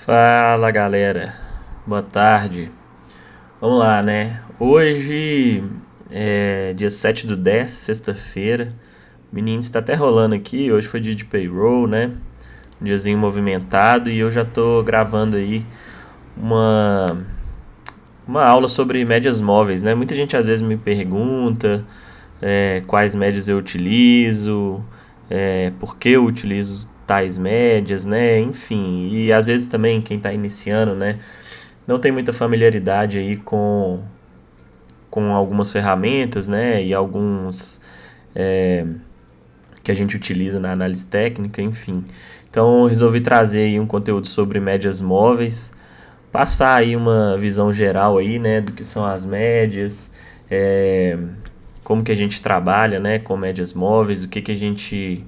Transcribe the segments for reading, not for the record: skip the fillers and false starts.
Fala galera, boa tarde. Vamos lá, né? Hoje é dia 7/10, sexta-feira. O menino está até rolando aqui. Hoje foi dia de payroll, né? Um diazinho movimentado e eu já tô gravando aí uma, uma aula sobre médias móveis, né? Muita gente às vezes me pergunta quais médias eu utilizo, por que eu utilizo tais médias, né? Enfim, e às vezes também quem está iniciando, né? Não tem muita familiaridade aí com algumas ferramentas, né? E alguns que a gente utiliza na análise técnica, enfim. Então, eu resolvi trazer aí um conteúdo sobre médias móveis, passar aí uma visão geral aí, né, do que são as médias, é, como que a gente trabalha, né, com médias móveis, o que que a gente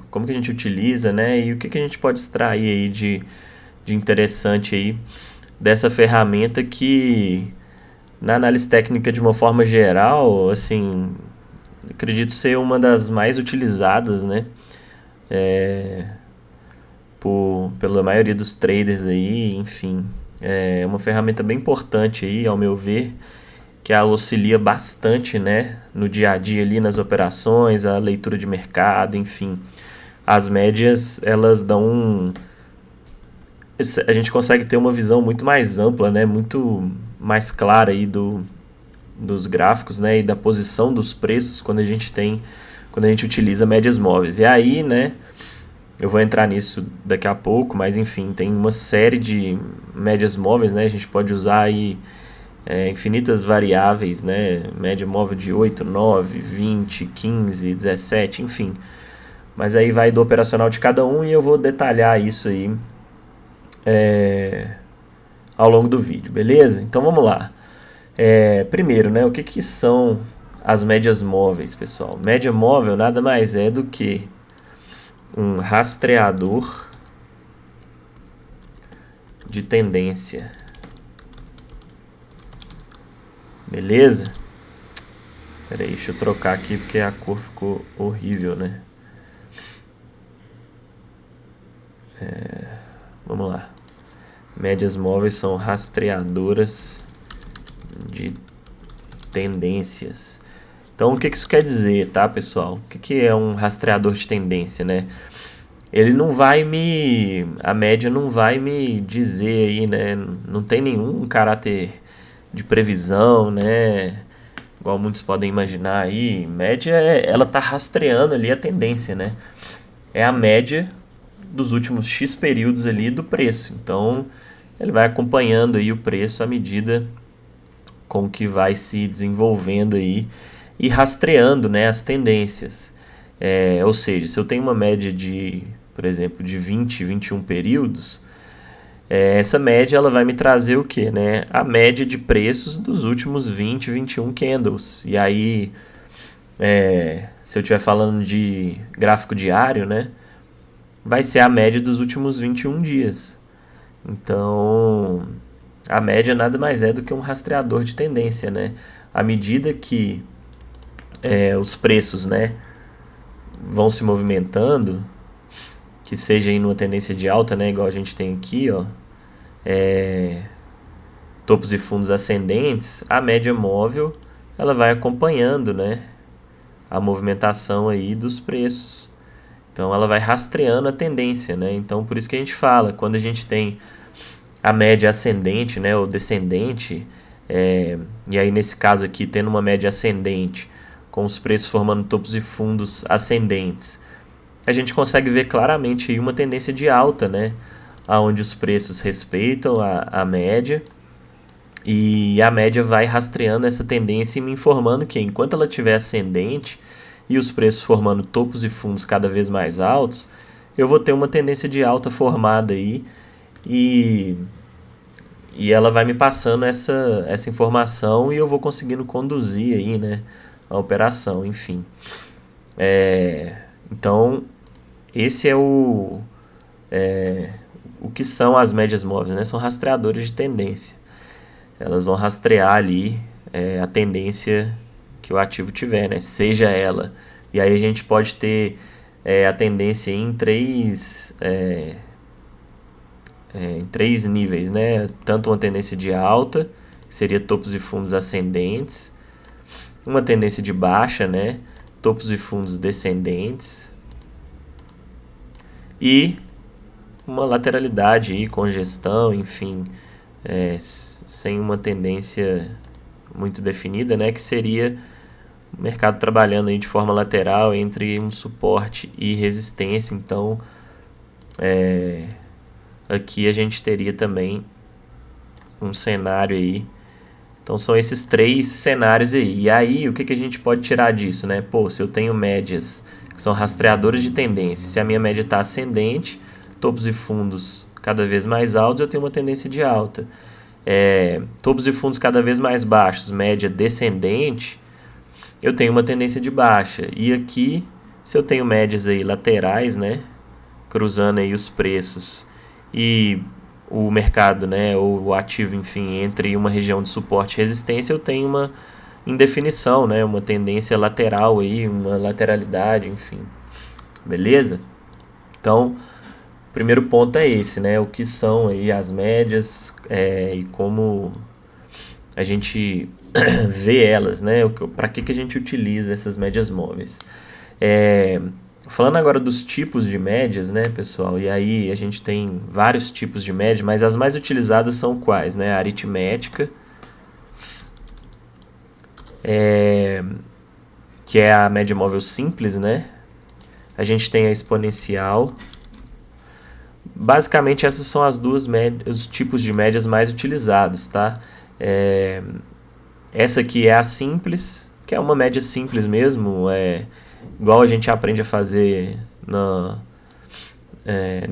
como que a gente utiliza, né, e o que que a gente pode extrair aí de interessante aí dessa ferramenta que na análise técnica de uma forma geral, assim, acredito ser uma das mais utilizadas, né, pela maioria dos traders aí, enfim. É uma ferramenta bem importante aí, ao meu ver, que ela auxilia bastante, né, no dia a dia ali nas operações, a leitura de mercado, enfim. As médias, elas dão a gente consegue ter uma visão muito mais ampla, né, muito mais clara aí dos gráficos, né, e da posição dos preços quando a gente utiliza médias móveis. E aí, né, eu vou entrar nisso daqui a pouco, mas enfim, tem uma série de médias móveis, né? A gente pode usar aí infinitas variáveis, né? Média móvel de 8, 9, 20, 15, 17, enfim. Mas aí vai do operacional de cada um e eu vou detalhar isso aí ao longo do vídeo, beleza? Então vamos lá. Primeiro, né? O que que são as médias móveis, pessoal? Média móvel nada mais é do que um rastreador de tendência. Beleza? Pera aí, deixa eu trocar aqui porque a cor ficou horrível, né? Vamos lá. Médias móveis são rastreadoras de tendências. Então, o que isso quer dizer, tá, pessoal? O que é um rastreador de tendência, né? Ele não vai a média não vai me dizer aí, né? Não tem nenhum caráter de previsão, né? Igual muitos podem imaginar aí. Média, ela tá rastreando ali a tendência, né? É a média dos últimos X períodos ali do preço. Então, ele vai acompanhando aí o preço à medida com que vai se desenvolvendo aí e rastreando, né, as tendências. Ou seja, se eu tenho uma média de, por exemplo, de 20, 21 períodos, essa média ela vai me trazer o quê, né? A média de preços dos últimos 20, 21 candles. E aí, se eu estiver falando de gráfico diário, né? Vai ser a média dos últimos 21 dias. Então, a média nada mais é do que um rastreador de tendência, né? À medida que os preços, né, vão se movimentando, que seja em uma tendência de alta, né, igual a gente tem aqui, ó, topos e fundos ascendentes, a média móvel ela vai acompanhando, né, a movimentação aí dos preços. Então ela vai rastreando a tendência, né? Então por isso que a gente fala, quando a gente tem a média ascendente, né, ou descendente, e aí nesse caso aqui tendo uma média ascendente, com os preços formando topos e fundos ascendentes, a gente consegue ver claramente aí uma tendência de alta, né, aonde os preços respeitam a média e a média vai rastreando essa tendência e me informando que enquanto ela estiver ascendente e os preços formando topos e fundos cada vez mais altos, eu vou ter uma tendência de alta formada aí e ela vai me passando essa informação e eu vou conseguindo conduzir aí, né, a operação, enfim. Então, esse é o que são as médias móveis, né? São rastreadores de tendência. Elas vão rastrear ali a tendência que o ativo tiver, né? Seja ela. E aí a gente pode ter a tendência em em 3 níveis, né? Tanto uma tendência de alta, que seria topos e fundos ascendentes, uma tendência de baixa, né? Topos e fundos descendentes, e uma lateralidade aí, congestão, enfim, sem uma tendência muito definida, né? Que seria o mercado trabalhando aí de forma lateral entre um suporte e resistência. Então, aqui a gente teria também um cenário aí. Então são esses 3 cenários aí. E aí, o que a gente pode tirar disso, né? Pô, se eu tenho médias que são rastreadores de tendência, se a minha média está ascendente, topos e fundos cada vez mais altos, eu tenho uma tendência de alta. Topos e fundos cada vez mais baixos, média descendente, eu tenho uma tendência de baixa. E aqui, se eu tenho médias aí laterais, né, cruzando aí os preços e o mercado, né, ou o ativo, enfim, entre uma região de suporte e resistência, eu tenho uma indefinição, né, uma tendência lateral aí, uma lateralidade, enfim. Beleza? Então, o primeiro ponto é esse, né, o que são aí as médias e como a gente vê elas, né, para que a gente utiliza essas médias móveis. Falando agora dos tipos de médias, né, pessoal? E aí a gente tem vários tipos de média, mas as mais utilizadas são quais, né? A aritmética, que é a média móvel simples, né? A gente tem a exponencial. Basicamente essas são as duas os tipos de médias mais utilizados, tá? Essa aqui é a simples, que é uma média simples mesmo, igual a gente aprende a fazer no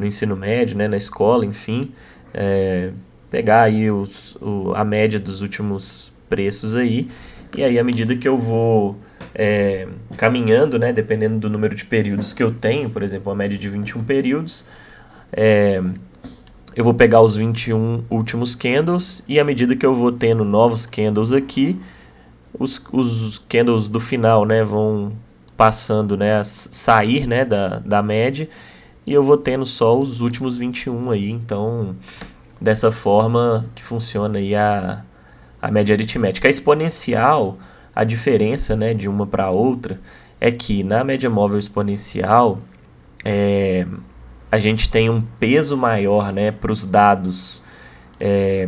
ensino médio, né, na escola, enfim, pegar aí a média dos últimos preços aí, e aí à medida que eu vou caminhando, né, dependendo do número de períodos que eu tenho, por exemplo, uma média de 21 períodos, eu vou pegar os 21 últimos candles, e à medida que eu vou tendo novos candles aqui, os candles do final, né, vão passando, né, a sair, né, da média, e eu vou tendo só os últimos 21 aí. Então, dessa forma que funciona aí a média aritmética. A exponencial, a diferença, né, de uma para outra é que na média móvel exponencial a gente tem um peso maior, né, para os dados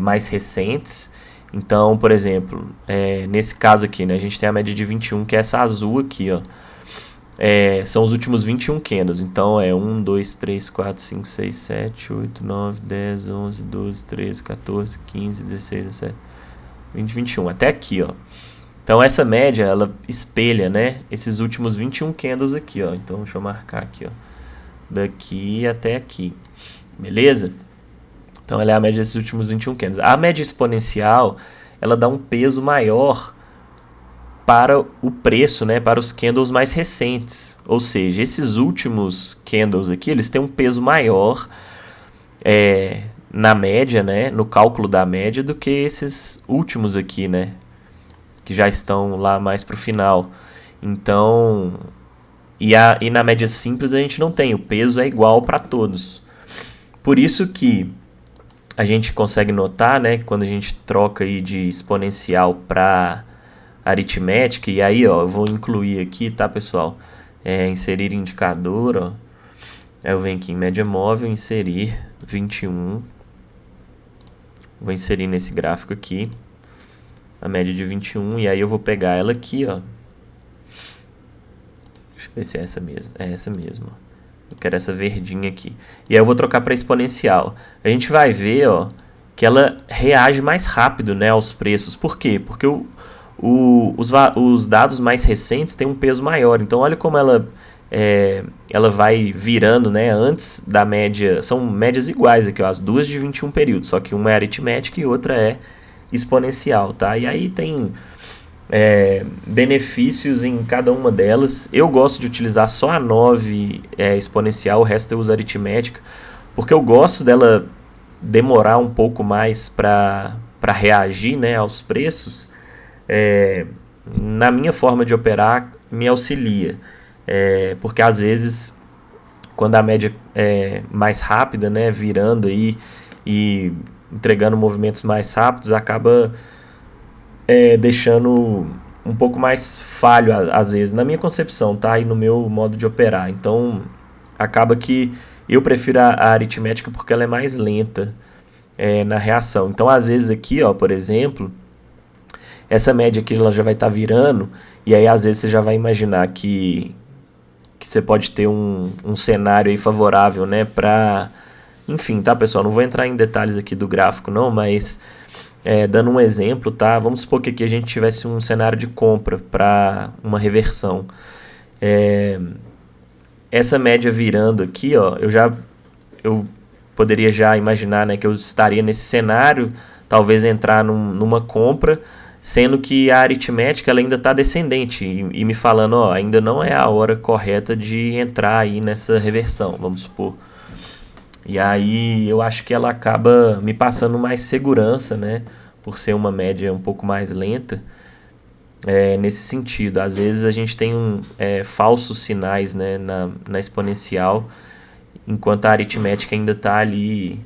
mais recentes. Então, por exemplo, nesse caso aqui, né, a gente tem a média de 21, que é essa azul aqui, ó. São os últimos 21 candles. Então, 1, 2, 3, 4, 5, 6, 7, 8, 9, 10, 11, 12, 13, 14, 15, 16, 17, 20, 21. Até aqui, ó. Então, essa média, ela espelha, né, esses últimos 21 candles aqui, ó. Então, deixa eu marcar aqui, ó. Daqui até aqui. Beleza? Então, ela é a média desses últimos 21 candles. A média exponencial, ela dá um peso maior para o preço, né, para os candles mais recentes. Ou seja, esses últimos candles aqui, eles têm um peso maior na média, né, no cálculo da média, do que esses últimos aqui, né, que já estão lá mais para o final. Então, e na média simples a gente não tem, o peso é igual para todos. Por isso que a gente consegue notar, né, que quando a gente troca aí de exponencial para aritmética, e aí, ó, eu vou incluir aqui, tá, pessoal? Inserir indicador, ó. Aí eu venho aqui em média móvel, inserir 21. Vou inserir nesse gráfico aqui a média de 21, e aí eu vou pegar ela aqui, ó. Deixa eu ver se é essa mesmo. É essa mesmo, ó. Eu quero essa verdinha aqui. E aí eu vou trocar para exponencial. A gente vai ver, ó, que ela reage mais rápido, né, aos preços. Por quê? Porque os dados mais recentes têm um peso maior. Então, olha como ela vai virando, né, antes da média. São médias iguais aqui, ó, as duas de 21 períodos. Só que uma é aritmética e outra é exponencial, tá? E aí tem benefícios em cada uma delas. Eu gosto de utilizar só a 9 exponencial, o resto eu uso aritmética, porque eu gosto dela demorar um pouco mais para reagir, né, aos preços. Na minha forma de operar, me auxilia, porque às vezes, quando a média é mais rápida, né, virando aí, e entregando movimentos mais rápidos, acaba deixando um pouco mais falho às vezes, na minha concepção, tá? E no meu modo de operar. Então, acaba que eu prefiro a aritmética porque ela é mais lenta na reação. Então, às vezes aqui, ó, por exemplo, essa média aqui ela já vai estar virando, e aí às vezes você já vai imaginar que você pode ter um cenário aí favorável, né, para... Enfim, tá, pessoal? Não vou entrar em detalhes aqui do gráfico, não, mas dando um exemplo, tá? Vamos supor que aqui a gente tivesse um cenário de compra para uma reversão. Essa média virando aqui, ó, eu poderia já imaginar, né, que eu estaria nesse cenário, talvez entrar numa compra, sendo que a aritmética ela ainda está descendente e me falando, ó, ainda não é a hora correta de entrar aí nessa reversão, vamos supor. E aí eu acho que ela acaba me passando mais segurança, né, por ser uma média um pouco mais lenta, nesse sentido. Às vezes a gente tem falsos sinais, né, na exponencial, enquanto a aritmética ainda está ali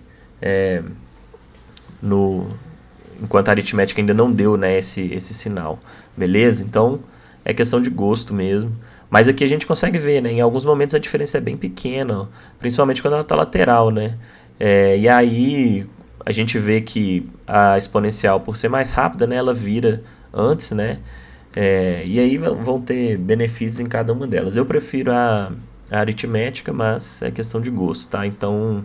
enquanto a aritmética ainda não deu, né, esse sinal, beleza? Então é questão de gosto mesmo. Mas aqui a gente consegue ver, né, em alguns momentos a diferença é bem pequena, ó, principalmente quando ela está lateral, né? E aí a gente vê que a exponencial, por ser mais rápida, né, ela vira antes, né? E aí vão ter benefícios em cada uma delas. Eu prefiro a aritmética, mas é questão de gosto, tá? Então,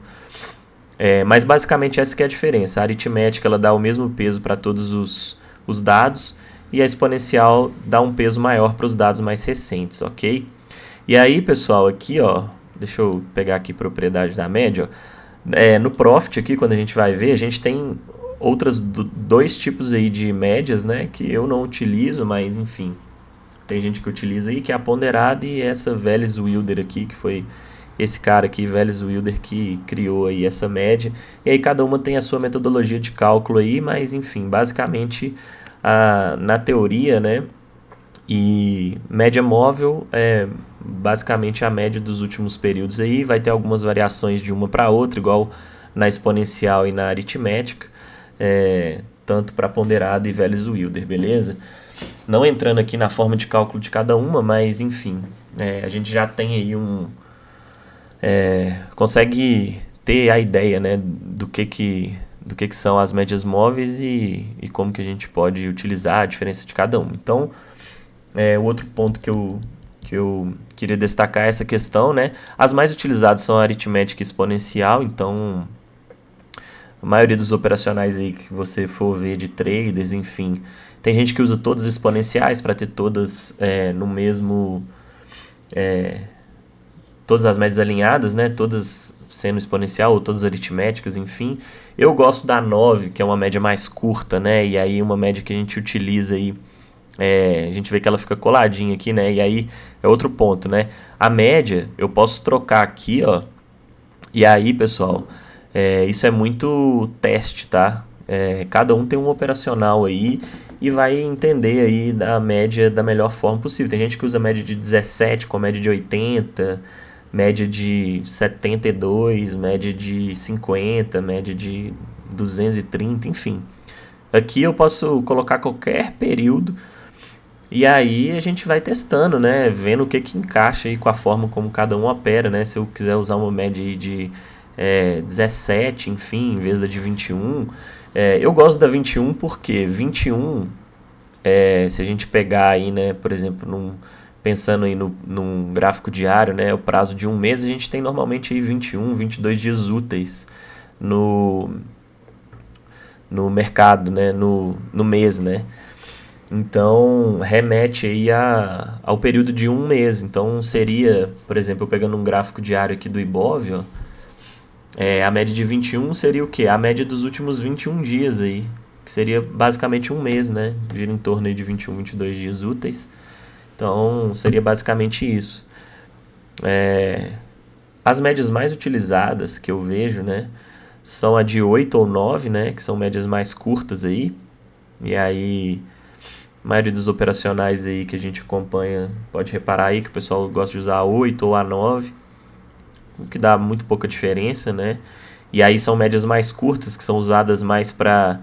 mas basicamente essa que é a diferença. A aritmética ela dá o mesmo peso para todos os dados e a exponencial dá um peso maior para os dados mais recentes, ok? E aí, pessoal, aqui, ó, deixa eu pegar aqui propriedade da média, ó. No Profit aqui, quando a gente vai ver, a gente tem dois tipos aí de médias, né, que eu não utilizo, mas enfim, tem gente que utiliza aí, que é a ponderada e essa Welles-Wilder aqui, que foi esse cara aqui, Welles-Wilder, que criou aí essa média. E aí cada uma tem a sua metodologia de cálculo aí, mas enfim, basicamente na teoria, né, e média móvel é basicamente a média dos últimos períodos aí, vai ter algumas variações de uma para outra, igual na exponencial e na aritmética, tanto para ponderada e Welles-Wilder, beleza? Não entrando aqui na forma de cálculo de cada uma, mas enfim, a gente já tem aí consegue ter a ideia, né, do que são as médias móveis e como que a gente pode utilizar a diferença de cada uma. Então, o outro ponto que eu queria destacar é essa questão, né? As mais utilizadas são a aritmética exponencial, então a maioria dos operacionais aí que você for ver de traders, enfim, tem gente que usa todas exponenciais para ter todas no mesmo... todas as médias alinhadas, né? Todas sendo exponencial ou todas aritméticas, enfim. Eu gosto da 9, que é uma média mais curta, né? E aí uma média que a gente utiliza aí, a gente vê que ela fica coladinha aqui, né? E aí é outro ponto, né? A média, eu posso trocar aqui, ó. E aí, pessoal, isso é muito teste, tá? Cada um tem um operacional aí e vai entender aí da média da melhor forma possível. Tem gente que usa média de 17 com média de 80, média de 72, média de 50, média de 230, enfim. Aqui eu posso colocar qualquer período e aí a gente vai testando, né? Vendo o que encaixa aí com a forma como cada um opera, né? Se eu quiser usar uma média aí de 17, enfim, em vez da de 21. Eu gosto da 21 porque 21, se a gente pegar aí, né, por exemplo, pensando aí num gráfico diário, né, o prazo de um mês, a gente tem normalmente aí 21, 22 dias úteis no mercado, né, no mês, né. Então, remete aí ao período de um mês. Então, seria, por exemplo, eu pegando um gráfico diário aqui do Ibov, ó, a média de 21 seria o quê? A média dos últimos 21 dias aí, que seria basicamente um mês, né? Gira em torno aí de 21, 22 dias úteis. Então, seria basicamente isso. As médias mais utilizadas que eu vejo, né, são a de 8 ou 9, né, que são médias mais curtas aí. E aí, a maioria dos operacionais aí que a gente acompanha pode reparar aí que o pessoal gosta de usar a 8 ou a 9, o que dá muito pouca diferença, né? E aí são médias mais curtas, que são usadas mais para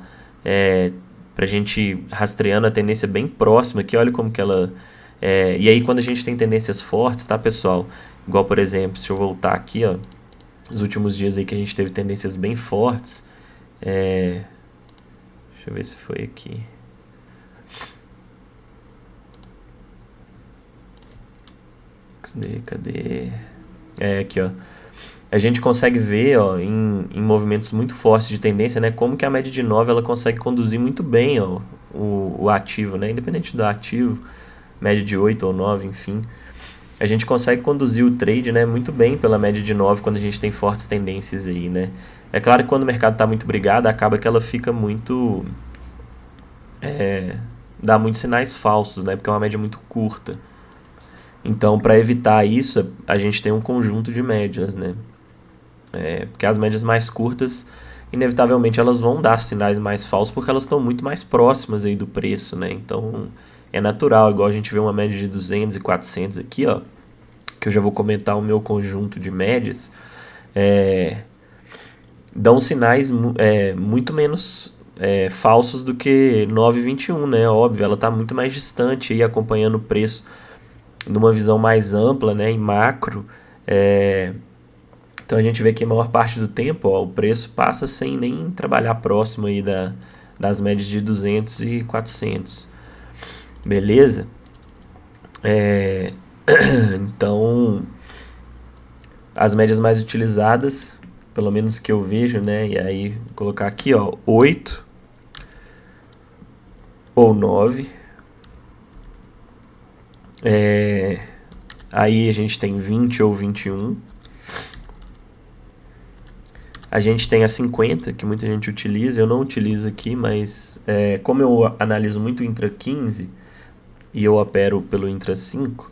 a gente rastreando a tendência bem próxima, que olha como que ela... e aí quando a gente tem tendências fortes, tá, pessoal? Igual, por exemplo, se eu voltar aqui, ó, os últimos dias aí que a gente teve tendências bem fortes, deixa eu ver se foi aqui. Cadê? Aqui, ó. A gente consegue ver, ó, em movimentos muito fortes de tendência, né, como que a média de 9 ela consegue conduzir muito bem, ó, o ativo, né, independente do ativo, média de 8 ou 9, enfim. A gente consegue conduzir o trade, né, muito bem pela média de 9 quando a gente tem fortes tendências aí, né. É claro que quando o mercado está muito brigado, acaba que ela fica muito... dá muitos sinais falsos, né, porque é uma média muito curta. Então, para evitar isso, a gente tem um conjunto de médias, né. Porque as médias mais curtas, inevitavelmente, elas vão dar sinais mais falsos porque elas estão muito mais próximas aí do preço, né? Então, é natural, igual a gente vê uma média de 200 e 400 aqui, ó, que eu já vou comentar o meu conjunto de médias, dão sinais muito menos falsos do que 9,21, né? Óbvio, ela está muito mais distante aí, acompanhando o preço numa visão mais ampla, né, em macro. Então a gente vê que a maior parte do tempo, ó, o preço passa sem nem trabalhar próximo aí das médias de 200 e 400. Beleza? Então, as médias mais utilizadas, pelo menos que eu vejo, né? E aí, vou colocar aqui, ó, 8 ou 9. Aí a gente tem 20 ou 21. A gente tem a 50, que muita gente utiliza, eu não utilizo aqui, mas como eu analiso muito o Intra 15 e eu opero pelo Intra 5,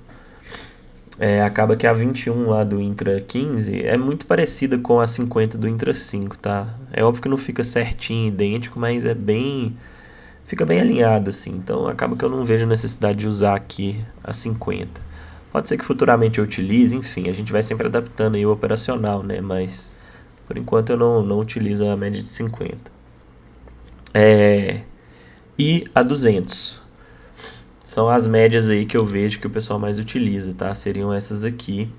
acaba que a 21 lá do Intra 15 é muito parecida com a 50 do Intra 5, tá? É óbvio que não fica certinho, idêntico, mas fica bem alinhado, assim. Então acaba que eu não vejo necessidade de usar aqui a 50. Pode ser que futuramente eu utilize, enfim, a gente vai sempre adaptando aí o operacional, né? Mas por enquanto eu não utilizo a média de 50. E a 200. São as médias aí que eu vejo que o pessoal mais utiliza, tá? Seriam essas aqui.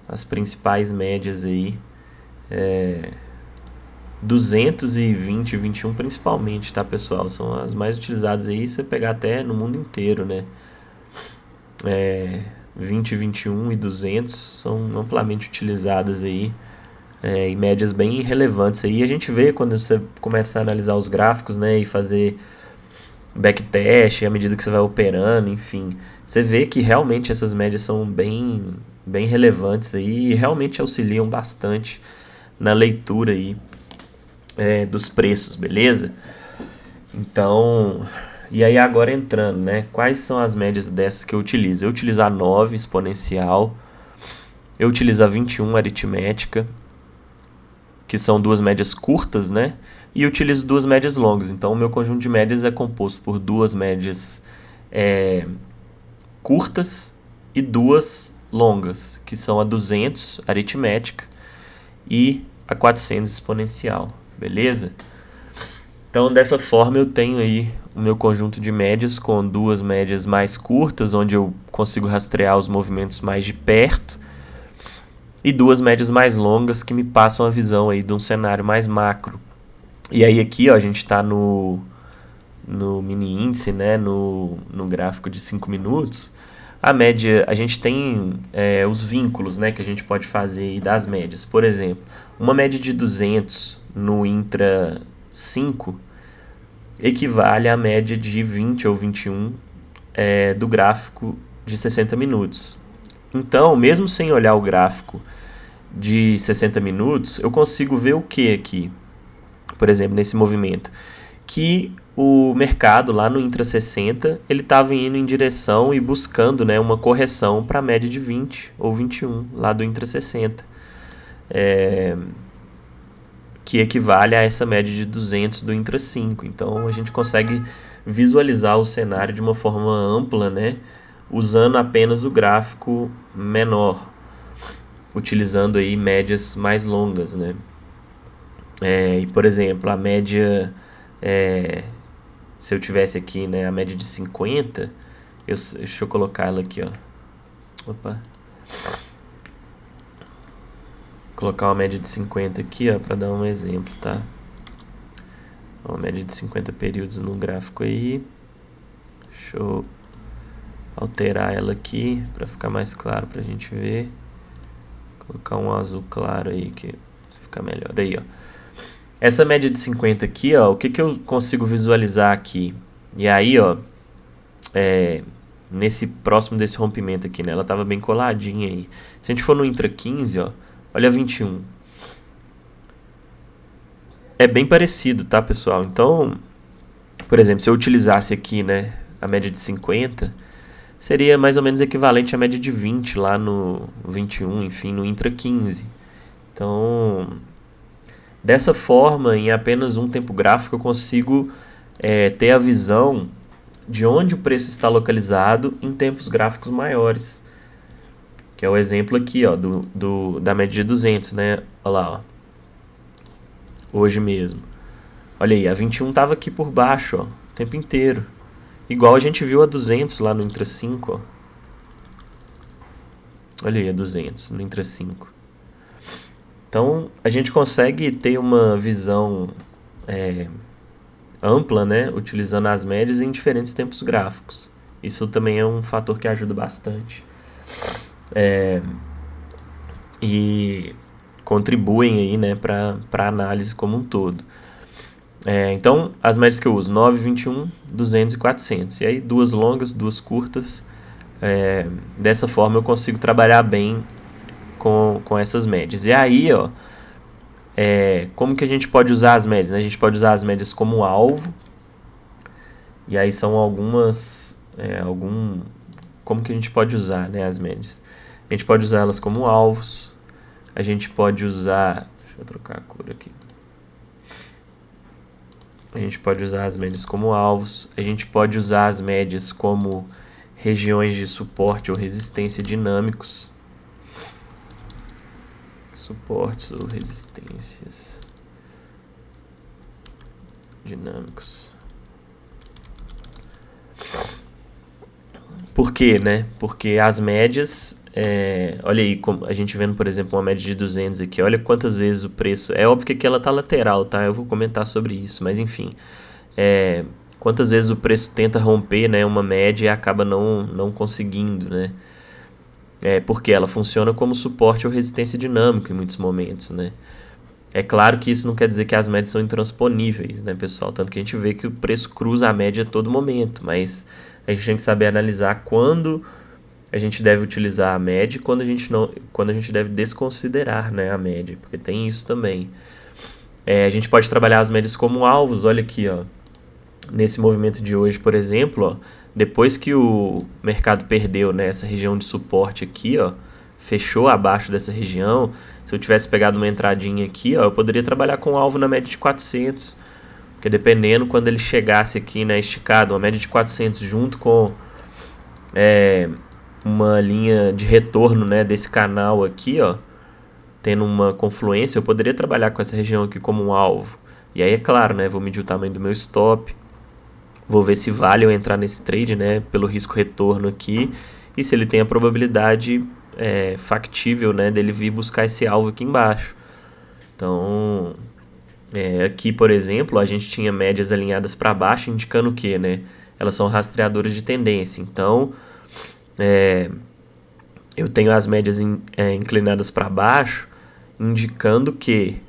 As principais médias aí. 220 e 21 principalmente, tá, pessoal? São as mais utilizadas aí, você pegar até no mundo inteiro, né? 20, 21 e 200 são amplamente utilizadas aí, em médias bem relevantes aí. A gente vê quando você começa a analisar os gráficos, né, e fazer backtest à medida que você vai operando, enfim, você vê que realmente essas médias são bem relevantes aí e realmente auxiliam bastante na leitura aí dos preços, beleza? Então, e aí agora entrando, né? Quais são as médias dessas que eu utilizo? Eu utilizo a 9 exponencial, eu utilizo a 21 aritmética, que são duas médias curtas, né? E eu utilizo duas médias longas. Então, o meu conjunto de médias é composto por duas médias curtas e duas longas, que são a 200 aritmética e a 400 exponencial, beleza? Então, dessa forma, eu tenho aí o meu conjunto de médias com duas médias mais curtas, onde eu consigo rastrear os movimentos mais de perto, e duas médias mais longas que me passam a visão aí de um cenário mais macro. E aí aqui, ó, a gente está no mini índice, né, no gráfico de 5 minutos. A média, a gente tem os vínculos, né, que a gente pode fazer aí das médias. Por exemplo, uma média de 200 no Intra 5 equivale à média de 20 ou 21 do gráfico de 60 minutos. Então, mesmo sem olhar o gráfico de 60 minutos, eu consigo ver o que aqui? Por exemplo, nesse movimento, que o mercado lá no Intra 60, ele estava indo em direção e buscando, né, uma correção para a média de 20 ou 21 lá do Intra 60, que equivale a essa média de 200 do Intra 5. Então a gente consegue visualizar o cenário de uma forma ampla, né, usando apenas o gráfico menor. utilizando aí médias mais longas, né? E, por exemplo, a média, se eu tivesse aqui, né, a média de 50, deixa eu colocar ela aqui, ó. Opa. Colocar uma média de 50 aqui, ó, para dar um exemplo, tá? Uma média de 50 períodos no gráfico aí. Deixa eu alterar ela aqui para ficar mais claro pra gente ver. Colocar um azul claro aí que fica melhor. Aí, ó. Essa média de 50 aqui, ó, o que eu consigo visualizar aqui? E aí, ó, nesse próximo desse rompimento aqui, né? Ela tava bem coladinha aí. Se a gente for no intra 15, ó, olha 21. É bem parecido, tá, pessoal? Então, por exemplo, se eu utilizasse aqui, né, a média de 50, seria mais ou menos equivalente à média de 20 lá no 21, enfim, no intra 15. Então, dessa forma, em apenas um tempo gráfico, eu consigo ter a visão de onde o preço está localizado em tempos gráficos maiores. Que é o exemplo aqui, ó, da média de 200, né? Olha lá, ó. Hoje mesmo. Olha aí, a 21 estava aqui por baixo, ó, o tempo inteiro. Igual a gente viu a 200 lá no Intra 5, ó. Olha aí, a 200 no Intra 5. Então, a gente consegue ter uma visão ampla, né, utilizando as médias em diferentes tempos gráficos. Isso também é um fator que ajuda bastante. E contribuem aí, né, para a análise como um todo. Então, as médias que eu uso, 9, 21, 200 e 400. E aí, duas longas, duas curtas. Dessa forma, eu consigo trabalhar bem com essas médias. E aí, ó, como que a gente pode usar as médias? Né? A gente pode usar as médias como alvo. E aí são algumas... como que a gente pode usar, né, as médias? A gente pode usar elas como alvos. A gente pode usar... Deixa eu trocar a cor aqui. A gente pode usar as médias como alvos. A gente pode usar as médias como regiões de suporte ou resistência dinâmicos. Suportes ou resistências dinâmicos. Por quê, né? Porque as médias... olha aí, a gente vendo, por exemplo, uma média de 200 aqui. Olha quantas vezes o preço... É óbvio que aqui ela tá lateral, tá? Eu vou comentar sobre isso, mas enfim. Quantas vezes o preço tenta romper, né, uma média e acaba não conseguindo, né? Porque ela funciona como suporte ou resistência dinâmica em muitos momentos, né? É claro que isso não quer dizer que as médias são intransponíveis, né, pessoal? Tanto que a gente vê que o preço cruza a média a todo momento, mas a gente tem que saber analisar quando a gente deve utilizar a média e quando a gente deve desconsiderar, né, a média, porque tem isso também. A gente pode trabalhar as médias como alvos, olha aqui, ó. Nesse movimento de hoje, por exemplo, ó, depois que o mercado perdeu, né, essa região de suporte aqui, ó, fechou abaixo dessa região, se eu tivesse pegado uma entradinha aqui, ó, eu poderia trabalhar com alvo na média de 400, porque dependendo, quando ele chegasse aqui, né, esticado, uma média de 400 junto com uma linha de retorno, né, desse canal aqui, ó, tendo uma confluência, eu poderia trabalhar com essa região aqui como um alvo. E aí, é claro, né, vou medir o tamanho do meu stop, vou ver se vale eu entrar nesse trade, né, pelo risco retorno aqui, e se ele tem a probabilidade factível, né, dele vir buscar esse alvo aqui embaixo. Então, aqui, por exemplo, a gente tinha médias alinhadas para baixo, indicando o quê, né? Elas são rastreadoras de tendência. Então, eu tenho as médias inclinadas para baixo, indicando que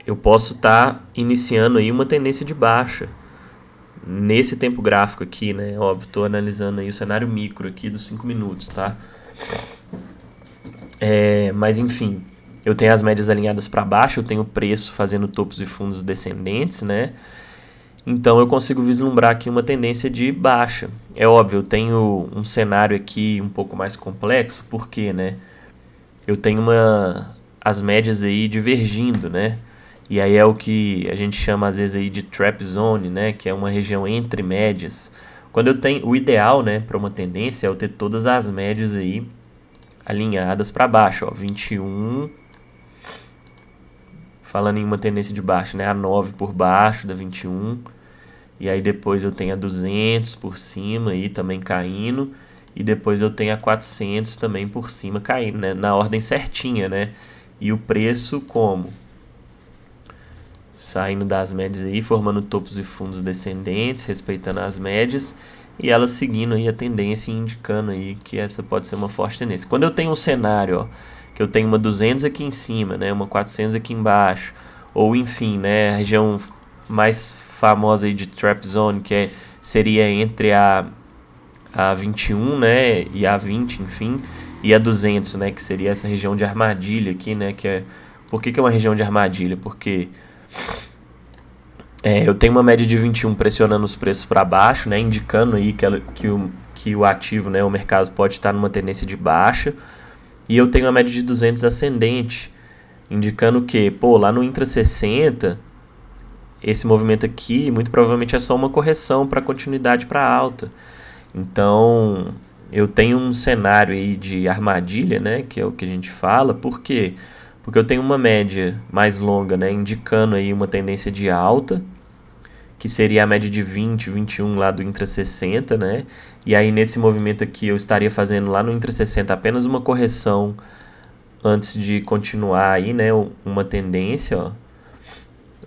eu posso estar iniciando aí uma tendência de baixa nesse tempo gráfico aqui, né? Óbvio, estou analisando aí o cenário micro aqui dos 5 minutos, tá? Mas enfim, eu tenho as médias alinhadas para baixo, eu tenho o preço fazendo topos e fundos descendentes, né? Então eu consigo vislumbrar aqui uma tendência de baixa. É óbvio, eu tenho um cenário aqui um pouco mais complexo, porque, né? Eu tenho as médias aí divergindo, né? E aí é o que a gente chama às vezes aí de trap zone, né? Que é uma região entre médias. Quando eu tenho o ideal, né, para uma tendência é eu ter todas as médias aí alinhadas para baixo, ó, 21, falando em uma tendência de baixo, né, a 9 por baixo da 21, e aí depois eu tenho a 200 por cima aí também caindo, e depois eu tenho a 400 também por cima caindo, né, na ordem certinha, né, e o preço como? Saindo das médias aí, formando topos e fundos descendentes, respeitando as médias, e elas seguindo aí a tendência e indicando aí que essa pode ser uma forte tendência. Quando eu tenho um cenário, ó, que eu tenho uma 200 aqui em cima, né, uma 400 aqui embaixo, ou enfim, né, a região mais famosa aí de Trap Zone, seria entre a 21, né, e a 20, enfim, e a 200, né, que seria essa região de armadilha aqui, né, por que é uma região de armadilha? Porque eu tenho uma média de 21 pressionando os preços para baixo, né, indicando aí que o ativo, né, o mercado pode estar numa tendência de baixa, e eu tenho uma média de 200 ascendente, indicando que, lá no Intra 60, esse movimento aqui muito provavelmente é só uma correção para continuidade para alta. Então, eu tenho um cenário aí de armadilha, né, que é o que a gente fala. Por quê? Porque eu tenho uma média mais longa, né, indicando aí uma tendência de alta, que seria a média de 20, 21 lá do Intra 60, né? E aí nesse movimento aqui eu estaria fazendo lá no Intra 60 apenas uma correção antes de continuar aí, né, uma tendência, ó,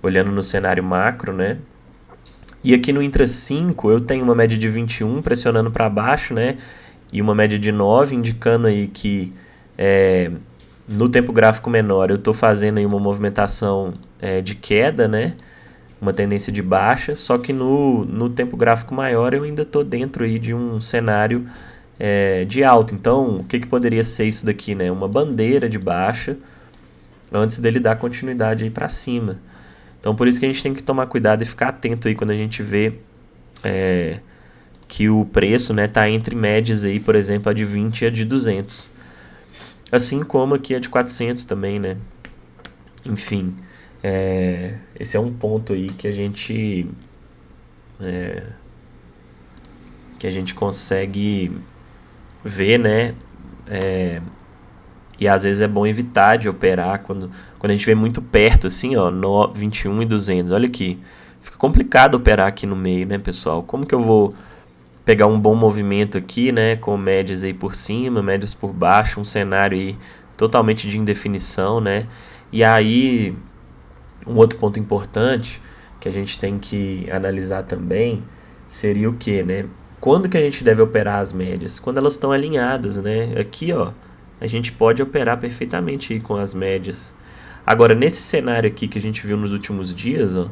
olhando no cenário macro, né? E aqui no Intra 5 eu tenho uma média de 21 pressionando para baixo, né? E uma média de 9, indicando aí que no tempo gráfico menor eu estou fazendo aí uma movimentação de queda, né? Uma tendência de baixa, só que no tempo gráfico maior eu ainda estou dentro aí de um cenário de alta. Então, o que poderia ser isso daqui, né? Uma bandeira de baixa antes dele dar continuidade aí para cima. Então, por isso que a gente tem que tomar cuidado e ficar atento aí quando a gente vê que o preço, né, tá entre médias aí, por exemplo, a de 20 e a de 200. Assim como aqui a de 400 também, né? Enfim, esse é um ponto aí que a gente consegue ver, né? E às vezes é bom evitar de operar quando a gente vê muito perto, assim, ó, 21 e 200. Olha aqui, fica complicado operar aqui no meio, né, pessoal? Como que eu vou pegar um bom movimento aqui, né, com médias aí por cima, médias por baixo, um cenário aí totalmente de indefinição, né? E aí, um outro ponto importante que a gente tem que analisar também seria o que, né? Quando que a gente deve operar as médias? Quando elas estão alinhadas, né? Aqui, ó, a gente pode operar perfeitamente aí com as médias. Agora, nesse cenário aqui que a gente viu nos últimos dias, ó,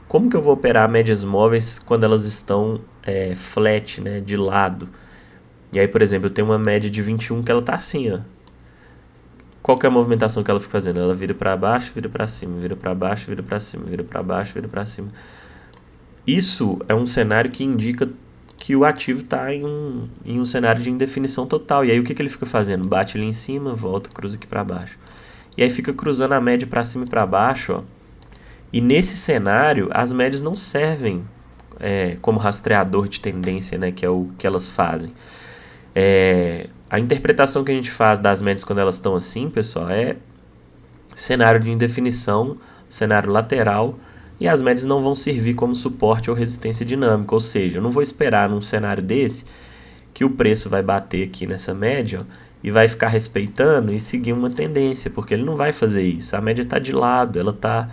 como que eu vou operar médias móveis quando elas estão flat, né, de lado? E aí, por exemplo, eu tenho uma média de 21 que ela tá assim, ó. Qual que é a movimentação que ela fica fazendo? Ela vira para baixo, vira para cima, vira para baixo, vira para cima, vira para baixo, vira para cima. Isso é um cenário que indica que o ativo está em um cenário de indefinição total. E aí o que ele fica fazendo? Bate ali em cima, volta, cruza aqui para baixo. E aí fica cruzando a média para cima e para baixo, ó. E nesse cenário, as médias não servem como rastreador de tendência, né, que é o que elas fazem. A interpretação que a gente faz das médias quando elas estão assim, pessoal, é cenário de indefinição, cenário lateral, e as médias não vão servir como suporte ou resistência dinâmica. Ou seja, eu não vou esperar num cenário desse que o preço vai bater aqui nessa média, ó, e vai ficar respeitando e seguir uma tendência, porque ele não vai fazer isso. A média está de lado, ela está...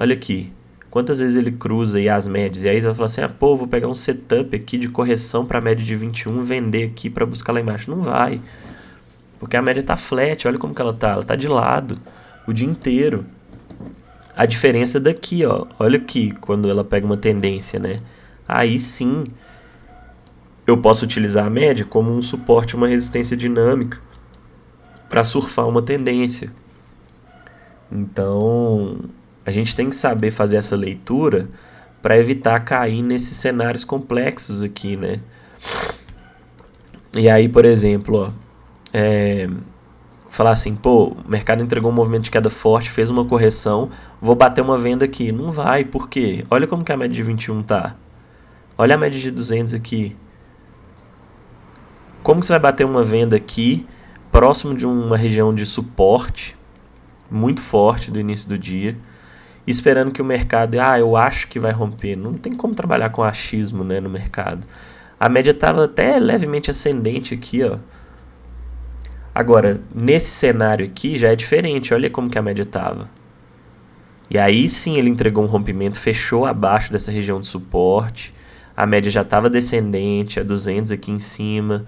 Olha aqui, quantas vezes ele cruza aí as médias, e aí você vai falar assim, vou pegar um setup aqui de correção para a média de 21, vender aqui para buscar lá embaixo. Não vai, porque a média está flat, olha como que ela está de lado o dia inteiro. A diferença daqui, ó, olha aqui, quando ela pega uma tendência, né? Aí sim, eu posso utilizar a média como um suporte, uma resistência dinâmica para surfar uma tendência. Então, a gente tem que saber fazer essa leitura para evitar cair nesses cenários complexos aqui, né? E aí, por exemplo, ó, falar assim, o mercado entregou um movimento de queda forte, fez uma correção, vou bater uma venda aqui. Não vai, por quê? Olha como que a média de 21 tá. Olha a média de 200 aqui. Como que você vai bater uma venda aqui próximo de uma região de suporte muito forte do início do dia, esperando que o mercado, eu acho que vai romper. Não tem como trabalhar com achismo, né, no mercado. A média estava até levemente ascendente aqui, ó. Agora, nesse cenário aqui já é diferente, olha como que a média estava. E aí sim ele entregou um rompimento, fechou abaixo dessa região de suporte, a média já estava descendente, a 200 aqui em cima,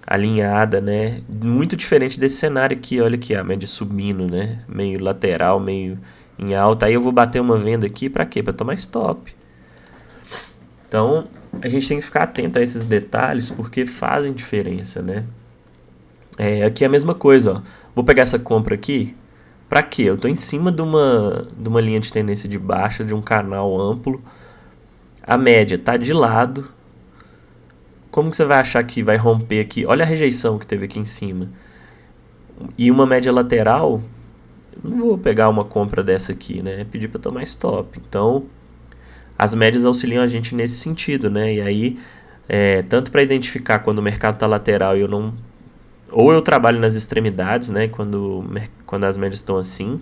alinhada, né? Muito diferente desse cenário aqui, olha aqui, a média subindo, né? Meio lateral, meio em alta. Aí eu vou bater uma venda aqui para quê? Para tomar stop. Então, a gente tem que ficar atento a esses detalhes porque fazem diferença, né? Aqui é a mesma coisa, ó. Vou pegar essa compra aqui, para quê? Eu estou em cima de uma linha de tendência de baixa, de um canal amplo. A média está de lado. Como que você vai achar que vai romper aqui? Olha a rejeição que teve aqui em cima. E uma média lateral, eu não vou pegar uma compra dessa aqui, né? É pedir para tomar stop. Então, as médias auxiliam a gente nesse sentido, né? E aí, tanto para identificar quando o mercado está lateral e eu não... Ou eu trabalho nas extremidades, né? Quando as médias estão assim.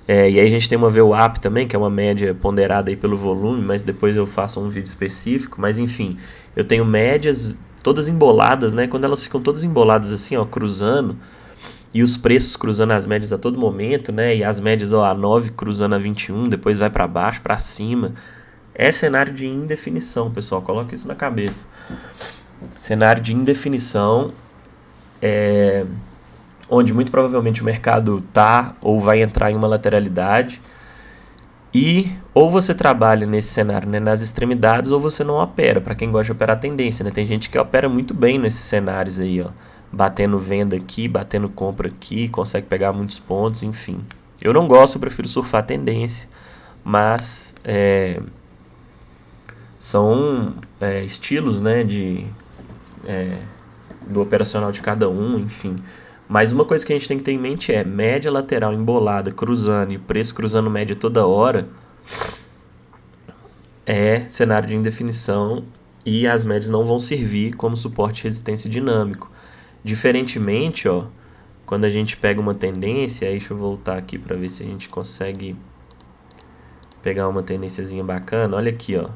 E aí a gente tem uma VWAP também, que é uma média ponderada aí pelo volume, mas depois eu faço um vídeo específico. Mas enfim, eu tenho médias todas emboladas, né? Quando elas ficam todas emboladas assim, ó, cruzando, e os preços cruzando as médias a todo momento, né? E as médias, ó, a 9 cruzando a 21, depois vai para baixo, para cima. É cenário de indefinição, pessoal. Coloca isso na cabeça. Cenário de indefinição, onde muito provavelmente o mercado tá ou vai entrar em uma lateralidade, e ou você trabalha nesse cenário, né, nas extremidades, ou você não opera, para quem gosta de operar tendência, né? Tem gente que opera muito bem nesses cenários aí, ó, batendo venda aqui, batendo compra aqui, consegue pegar muitos pontos, enfim. Eu não gosto, eu prefiro surfar tendência, mas são estilos, né, do operacional de cada um, enfim. Mas uma coisa que a gente tem que ter em mente é média lateral embolada, cruzando, e o preço cruzando média toda hora, é cenário de indefinição e as médias não vão servir como suporte e resistência dinâmico. Diferentemente, ó, quando a gente pega uma tendência, aí deixa eu voltar aqui para ver se a gente consegue pegar uma tendênciazinha bacana. Olha aqui, ó,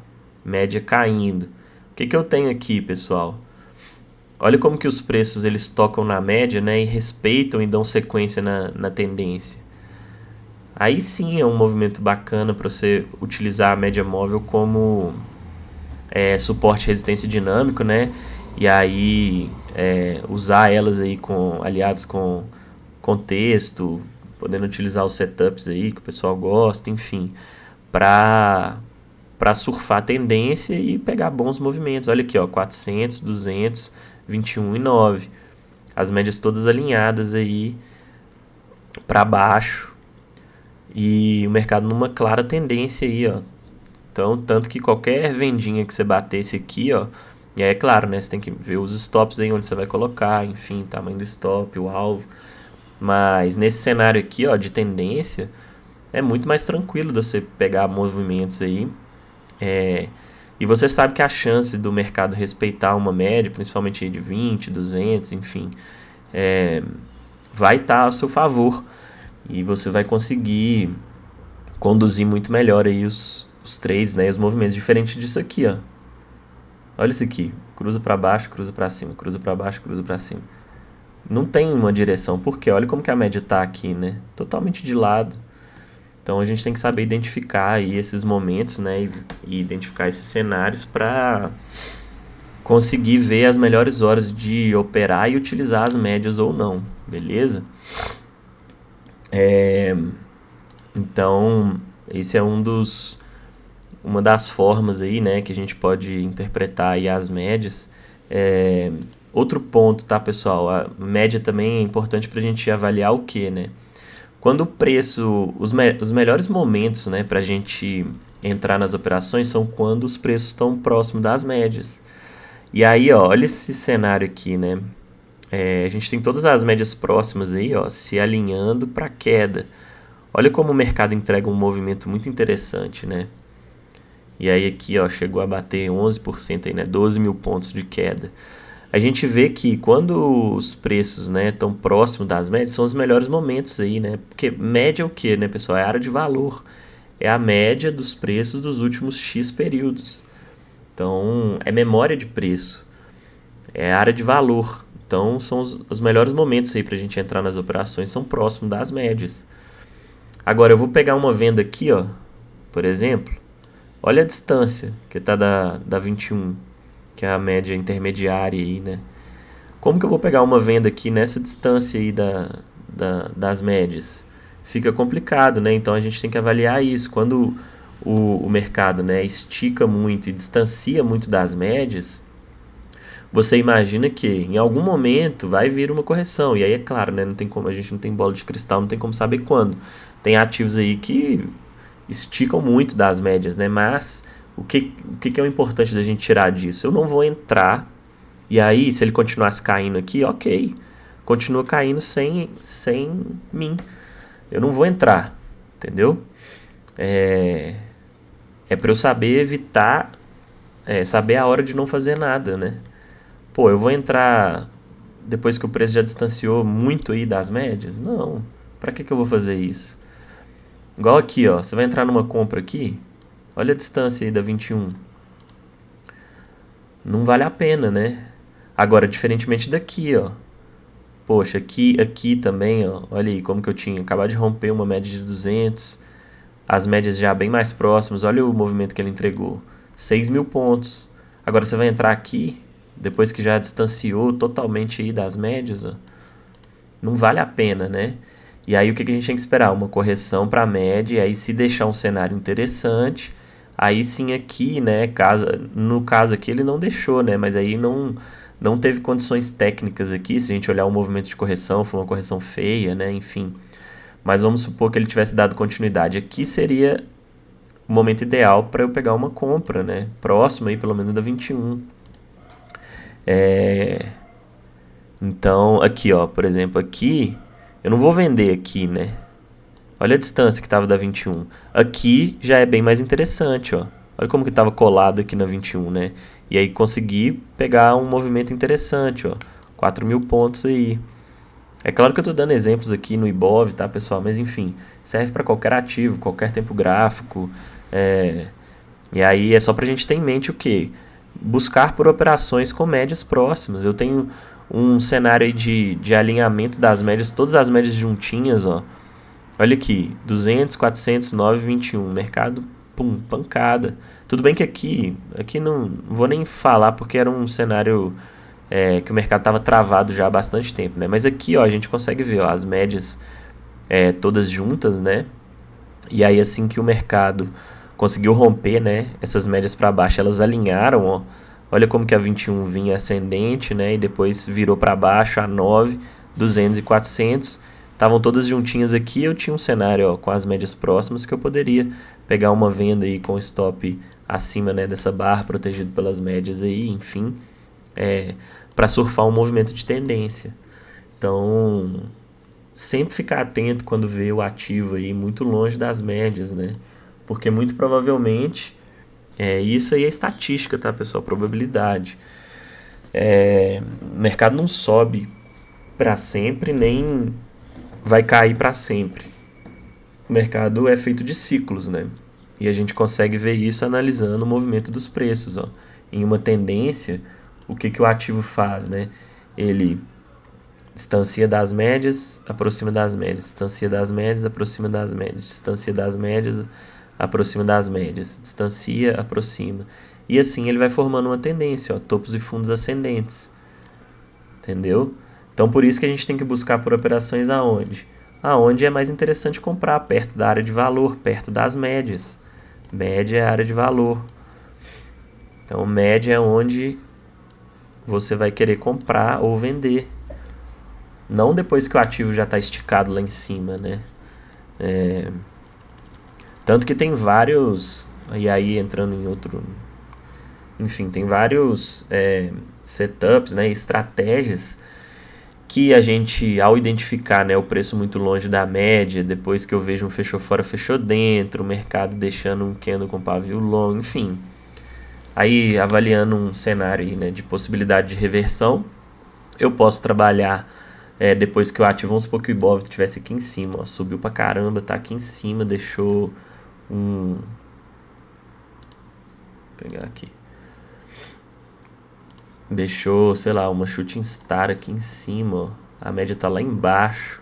média caindo. O que eu tenho aqui, pessoal? Olha como que os preços eles tocam na média, né, e respeitam e dão sequência na tendência. Aí sim é um movimento bacana para você utilizar a média móvel como suporte e resistência dinâmico, né? E aí usar elas aí aliados com contexto, podendo utilizar os setups aí que o pessoal gosta, enfim, para surfar a tendência e pegar bons movimentos. Olha aqui, ó, 400, 200, 21 e 9. As médias todas alinhadas aí para baixo. E o mercado numa clara tendência aí, ó. Então, tanto que qualquer vendinha que você batesse aqui, ó, e aí é claro, né, você tem que ver os stops aí onde você vai colocar, enfim, tamanho do stop, o alvo. Mas nesse cenário aqui, ó, de tendência, é muito mais tranquilo de você pegar movimentos aí. E você sabe que a chance do mercado respeitar uma média, principalmente de 20, 200, enfim, vai estar ao seu favor. E você vai conseguir conduzir muito melhor aí os trades, né, os movimentos. Diferente disso aqui, ó. Olha isso aqui. Cruza para baixo, cruza para cima, cruza para baixo, cruza para cima. Não tem uma direção. Por quê? Olha como que a média está aqui, né? Totalmente de lado. Então a gente tem que saber identificar aí esses momentos, né, e identificar esses cenários para conseguir ver as melhores horas de operar e utilizar as médias ou não, beleza? Então esse é uma das formas aí, né, que a gente pode interpretar aí as médias. Outro ponto, tá, pessoal? A média também é importante para a gente avaliar o que, né? Quando o preço, os melhores momentos, né, para a gente entrar nas operações são quando os preços estão próximos das médias. E aí, ó, olha esse cenário aqui, né? A gente tem todas as médias próximas aí, ó, se alinhando para queda. Olha como o mercado entrega um movimento muito interessante, né? E aí aqui, ó, chegou a bater 11% aí, né? 12 mil pontos de queda. a gente vê que quando os preços, né, estão próximos das médias, são os melhores momentos aí, né? Porque média é o quê, né, pessoal? É a área de valor. É a média dos preços dos últimos X períodos. Então, é memória de preço. É a área de valor. Então, são os melhores momentos aí para a gente entrar nas operações, são próximos das médias. Agora, eu vou pegar uma venda aqui, ó, por exemplo. Olha a distância que está da 21, que é a média intermediária aí, né? Como que eu vou pegar uma venda aqui nessa distância aí das médias? Fica complicado, né? Então a gente tem que avaliar isso. Quando o mercado, né, estica muito e distancia muito das médias, você imagina que em algum momento vai vir uma correção. E aí é claro, né, não tem como, a gente não tem bola de cristal, não tem como saber quando. Tem ativos aí que esticam muito das médias, né? Mas o que é o importante da gente tirar disso? Eu não vou entrar. E aí, se ele continuasse caindo aqui, ok. Continua caindo sem mim. Eu não vou entrar, entendeu? É para eu saber evitar, saber a hora de não fazer nada, né? Pô, eu vou entrar depois que o preço já distanciou muito aí das médias? Não. Pra que eu vou fazer isso? Igual aqui, ó. Você vai entrar numa compra aqui. Olha a distância aí da 21. Não vale a pena, né? Agora, diferentemente daqui, ó. Poxa, aqui também, ó. Olha aí como que eu tinha acabado de romper uma média de 200. As médias já bem mais próximas. Olha o movimento que ele entregou. 6.000 pontos. Agora você vai entrar aqui, depois que já distanciou totalmente aí das médias, ó. Não vale a pena, né? E aí o que a gente tem que esperar? Uma correção para a média, e aí se deixar um cenário interessante, aí sim aqui, né, no caso aqui ele não deixou, né, mas aí não teve condições técnicas aqui, se a gente olhar o movimento de correção, foi uma correção feia, né, enfim. Mas vamos supor que ele tivesse dado continuidade. Aqui seria o momento ideal para eu pegar uma compra, né, próximo aí pelo menos da 21. Então, aqui, ó, por exemplo, aqui eu não vou vender aqui, né? Olha a distância que estava da 21. Aqui já é bem mais interessante, ó. Olha como que estava colado aqui na 21, né? E aí consegui pegar um movimento interessante, ó. 4.000 pontos aí. É claro que eu estou dando exemplos aqui no Ibov, tá, pessoal? Mas enfim, serve para qualquer ativo, qualquer tempo gráfico. E aí é só para a gente ter em mente o quê? Buscar por operações com médias próximas. Eu tenho um cenário aí de alinhamento das médias, todas as médias juntinhas, ó. Olha aqui, 200, 400, 9, 21. Mercado, pum, pancada. Tudo bem que aqui não vou nem falar porque era um cenário que o mercado estava travado já há bastante tempo, né? Mas aqui, ó, a gente consegue ver, ó, as médias todas juntas, né? E aí assim que o mercado conseguiu romper, né, essas médias para baixo, elas alinharam, ó. Olha como que a 21 vinha ascendente, né, e depois virou para baixo a 9, 200 e 400. Estavam todas juntinhas aqui, eu tinha um cenário, ó, com as médias próximas que eu poderia pegar uma venda aí com stop acima, né, dessa barra, protegido pelas médias aí, enfim, para surfar um movimento de tendência. Então, sempre ficar atento quando vê o ativo aí muito longe das médias, né? Porque muito provavelmente, isso aí é estatística, tá, pessoal? Probabilidade. O mercado não sobe para sempre, nem vai cair para sempre. O mercado é feito de ciclos, né? E a gente consegue ver isso analisando o movimento dos preços, ó. Em uma tendência, o que o ativo faz, né? Ele distancia das médias, aproxima das médias, distancia das médias, aproxima das médias, distancia das médias, aproxima das médias, distancia, aproxima. E assim ele vai formando uma tendência, ó, topos e fundos ascendentes. Entendeu? Então por isso que a gente tem que buscar por operações aonde? Aonde é mais interessante comprar, perto da área de valor, perto das médias. Média é a área de valor. Então média é onde você vai querer comprar ou vender. Não depois que o ativo já está esticado lá em cima, né? Tanto que tem vários... E aí entrando em outro... Enfim, tem vários setups, né, estratégias que a gente, ao identificar, né, o preço muito longe da média, depois que eu vejo um fechou fora, fechou dentro, o mercado deixando um candle com pavio longo, enfim... Aí, avaliando um cenário aí, né, de possibilidade de reversão, eu posso trabalhar depois que eu ativo. Vamos supor que o Ibov estivesse aqui em cima, ó, subiu pra caramba, tá aqui em cima, deixou um... Vou pegar aqui. Deixou, sei lá, uma shooting star aqui em cima, ó. A média tá lá embaixo.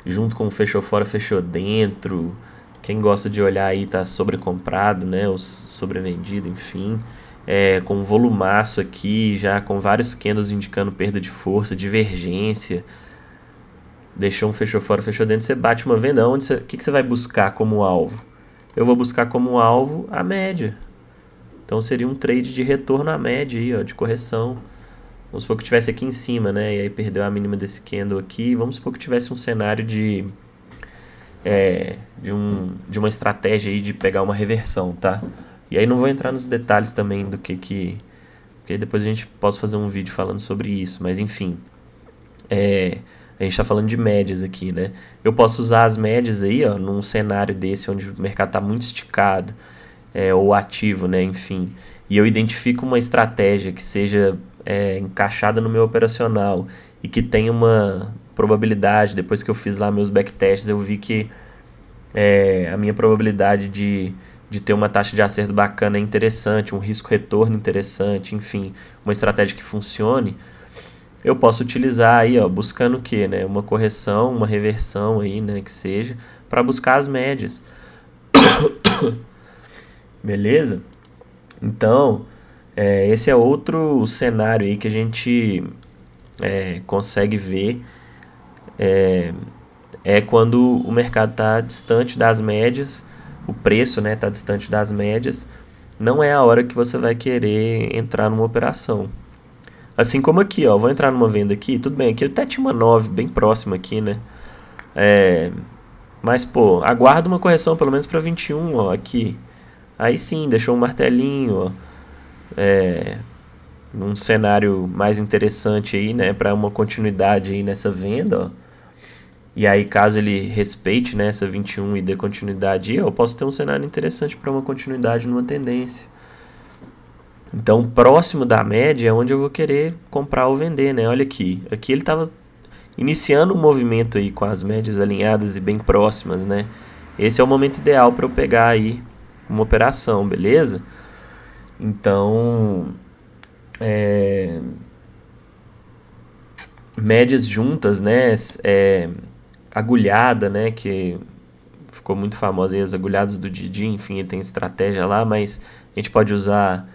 Junto com o fechou fora, fechou dentro. Quem gosta de olhar aí tá sobrecomprado, né? Ou sobrevendido, enfim. Com um volumaço aqui, já com vários candles indicando perda de força, divergência. Deixou um fechou fora, fechou dentro. Você bate uma venda. O que você vai buscar como alvo? Eu vou buscar como alvo a média. Então seria um trade de retorno à média aí, ó, de correção. Vamos supor que tivesse aqui em cima, né? E aí perdeu a mínima desse candle aqui. Vamos supor que tivesse um cenário de uma estratégia aí de pegar uma reversão, tá? E aí não vou entrar nos detalhes também do que porque depois a gente possa fazer um vídeo falando sobre isso. Mas enfim, a gente está falando de médias aqui, né? Eu posso usar as médias aí, ó, num cenário desse onde o mercado está muito esticado, ou ativo, né? Enfim, e eu identifico uma estratégia que seja encaixada no meu operacional e que tenha uma probabilidade. Depois que eu fiz lá meus backtests, eu vi que a minha probabilidade de ter uma taxa de acerto bacana é interessante, um risco-retorno interessante, enfim, uma estratégia que funcione. Eu posso utilizar aí, ó, buscando o quê, né? Uma correção, uma reversão aí, né, que seja, para buscar as médias. Beleza? Então, esse é outro cenário aí que a gente consegue ver quando o mercado está distante das médias, o preço, né, está distante das médias, não é a hora que você vai querer entrar numa operação. Assim como aqui, ó, vou entrar numa venda aqui, tudo bem, aqui eu até tinha uma 9 bem próxima aqui, né? Mas, pô, aguarda uma correção pelo menos para 21, ó, aqui. Aí sim, deixou um martelinho, ó, num cenário mais interessante aí, né, para uma continuidade aí nessa venda, ó. E aí, caso ele respeite, né, essa 21 e dê continuidade, eu posso ter um cenário interessante para uma continuidade numa tendência. Então, próximo da média é onde eu vou querer comprar ou vender, né? Olha aqui. Aqui ele estava iniciando um movimento aí com as médias alinhadas e bem próximas, né? Esse é o momento ideal para eu pegar aí uma operação, beleza? Então, médias juntas, né? Agulhada, né? Que ficou muito famosa aí, as agulhadas do Didi, enfim, ele tem estratégia lá, mas a gente pode usar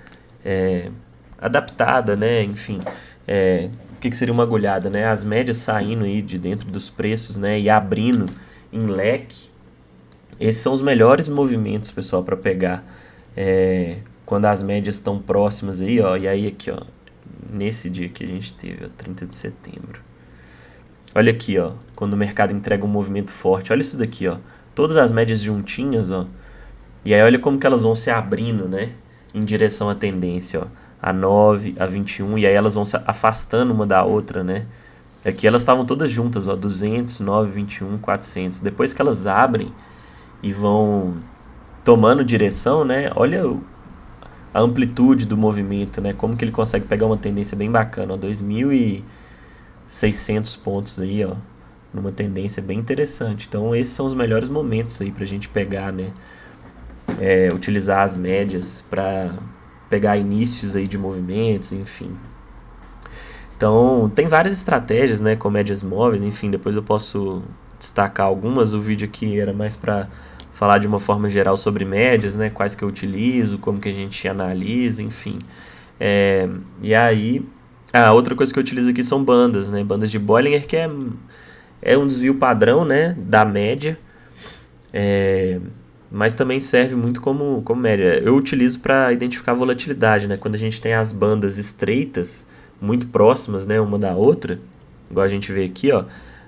adaptada, né? Enfim, o que seria uma agulhada, né? As médias saindo aí de dentro dos preços, né? E abrindo em leque. Esses são os melhores movimentos, pessoal, para pegar quando as médias estão próximas aí, ó. E aí aqui, ó, nesse dia que a gente teve, ó, 30 de setembro. Olha aqui, ó, quando o mercado entrega um movimento forte. Olha isso daqui, ó. Todas as médias juntinhas, ó. E aí olha como que elas vão se abrindo, né? Em direção à tendência, ó. A 9, a 21, e aí elas vão se afastando uma da outra, né? Aqui elas estavam todas juntas, ó. 200, 9, 21, 400. Depois que elas abrem e vão tomando direção, né? Olha a amplitude do movimento, né? Como que ele consegue pegar uma tendência bem bacana, ó. 2.600 pontos aí, ó. Numa tendência bem interessante. Então esses são os melhores momentos aí pra gente pegar, né? Utilizar as médias para pegar inícios aí de movimentos, enfim. Então, tem várias estratégias, né, com médias móveis, enfim, depois eu posso destacar algumas. O vídeo aqui era mais para falar de uma forma geral sobre médias, né, quais que eu utilizo, como que a gente analisa, enfim. E aí, outra coisa que eu utilizo aqui são bandas, né, bandas de Bollinger, que é um desvio padrão, né, da média, mas também serve muito como média. Eu utilizo para identificar volatilidade, né? Quando a gente tem as bandas estreitas, muito próximas, né, uma da outra, igual a gente vê aqui, ó,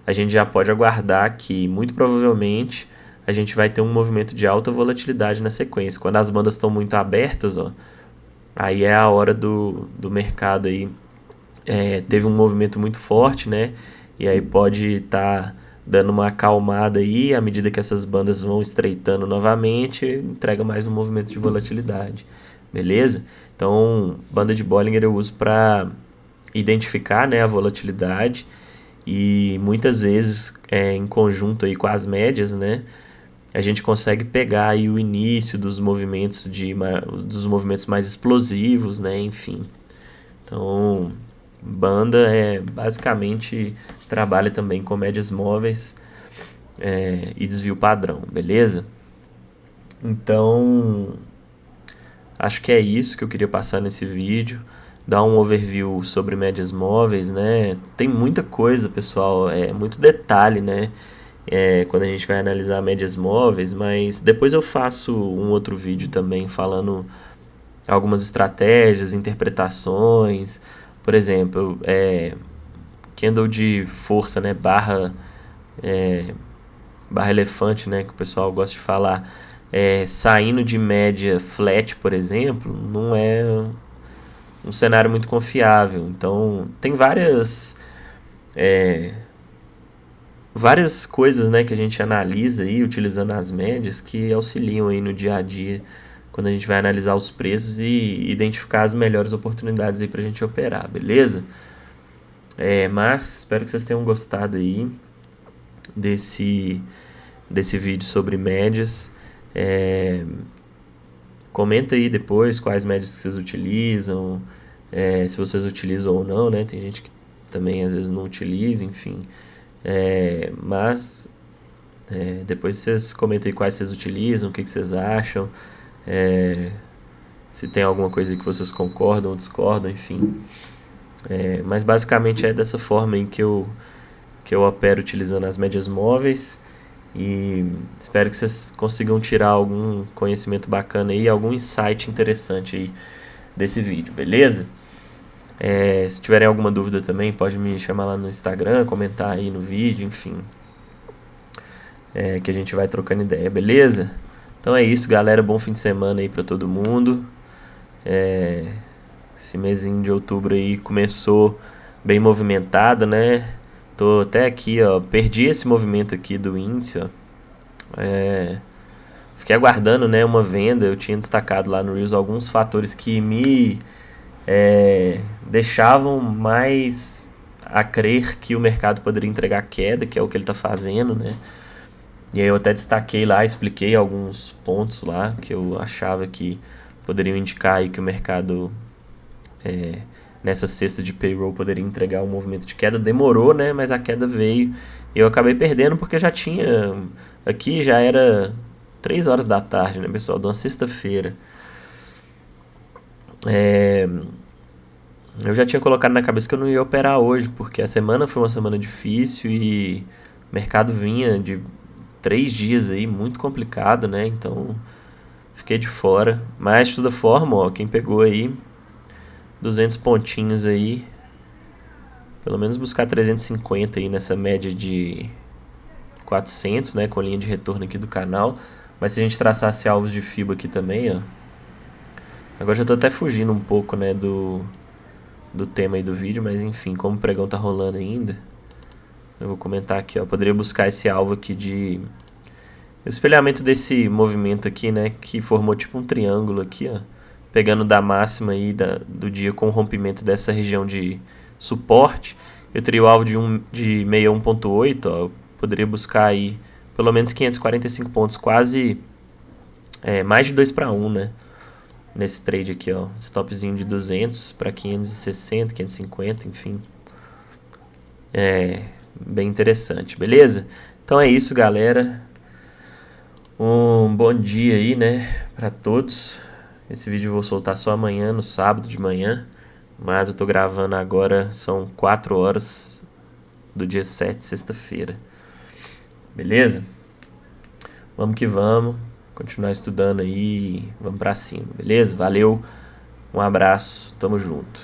a gente já pode aguardar que, muito provavelmente, a gente vai ter um movimento de alta volatilidade na sequência. Quando as bandas estão muito abertas, ó, aí é a hora do mercado aí. Teve um movimento muito forte, né? E aí pode estar dando uma acalmada aí, à medida que essas bandas vão estreitando novamente, entrega mais um movimento de volatilidade. beleza? Então, banda de Bollinger eu uso para identificar, né, a volatilidade e muitas vezes em conjunto aí com as médias, né, a gente consegue pegar aí o início dos movimentos dos movimentos mais explosivos, né, enfim. Então, banda basicamente trabalha também com médias móveis e desvio padrão, beleza? Então, acho que é isso que eu queria passar nesse vídeo. Dar um overview sobre médias móveis, né? Tem muita coisa, pessoal, muito detalhe, né? Quando a gente vai analisar médias móveis, mas depois eu faço um outro vídeo também falando algumas estratégias, interpretações. Por exemplo, candle de força, né? Barra elefante, né? Que o pessoal gosta de falar. Saindo de média flat, por exemplo, não é um cenário muito confiável. Então, tem várias coisas, né, que a gente analisa aí, utilizando as médias, que auxiliam aí no dia a dia, quando a gente vai analisar os preços e identificar as melhores oportunidades aí pra gente operar, beleza? Mas espero que vocês tenham gostado aí desse vídeo sobre médias. Comenta aí depois quais médias que vocês utilizam, se vocês utilizam ou não, né? Tem gente que também às vezes não utiliza, enfim. Mas depois vocês comentem aí quais vocês utilizam, o que vocês acham, se tem alguma coisa aí que vocês concordam ou discordam, enfim. Mas basicamente é dessa forma aí que eu opero utilizando as médias móveis. E espero que vocês consigam tirar algum conhecimento bacana aí, algum insight interessante aí desse vídeo, beleza? Se tiverem alguma dúvida também, pode me chamar lá no Instagram, comentar aí no vídeo, enfim. Que a gente vai trocando ideia, beleza? Então é isso, galera. Bom fim de semana aí pra todo mundo. Esse mesinho de outubro aí começou bem movimentado, né? Tô até aqui, ó, perdi esse movimento aqui do índice, ó. Fiquei aguardando, né, uma venda. Eu tinha destacado lá no Reels alguns fatores que me deixavam mais a crer que o mercado poderia entregar queda, que é o que ele tá fazendo, né? E aí eu até destaquei lá, expliquei alguns pontos lá que eu achava que poderiam indicar aí que o mercado nessa sexta de payroll poderia entregar um movimento de queda. Demorou, né? Mas a queda veio. Eu acabei perdendo porque já tinha... Aqui já era 3 horas da tarde, né, pessoal? De uma sexta-feira. Eu já tinha colocado na cabeça que eu não ia operar hoje, porque a semana foi uma semana difícil e o mercado vinha de 3 dias aí, muito complicado, né? Então, fiquei de fora. Mas, de toda forma, ó, quem pegou aí 200 pontinhos aí, pelo menos buscar 350 aí nessa média de 400, né, com linha de retorno aqui do canal. Mas se a gente traçasse alvos de FIBA aqui também, ó. Agora já tô até fugindo um pouco, né, do tema aí do vídeo, mas enfim, como o pregão tá rolando ainda, eu vou comentar aqui, ó. Poderia buscar esse alvo aqui de... O espelhamento desse movimento aqui, né, que formou tipo um triângulo aqui, ó. Pegando da máxima aí do dia com o rompimento dessa região de suporte, eu teria o alvo de 61.8, ó, eu poderia buscar aí pelo menos 545 pontos, quase mais de 2 para 1, né? Nesse trade aqui, ó, stopzinho de 200 para 560, 550, enfim. Bem interessante, beleza? Então é isso, galera. Um bom dia aí, né, para todos. Esse vídeo eu vou soltar só amanhã, no sábado de manhã. Mas eu tô gravando agora, são 4 horas do dia 7, sexta-feira. Beleza? Vamos que vamos. Continuar estudando aí. Vamos pra cima, beleza? Valeu. Um abraço. Tamo junto.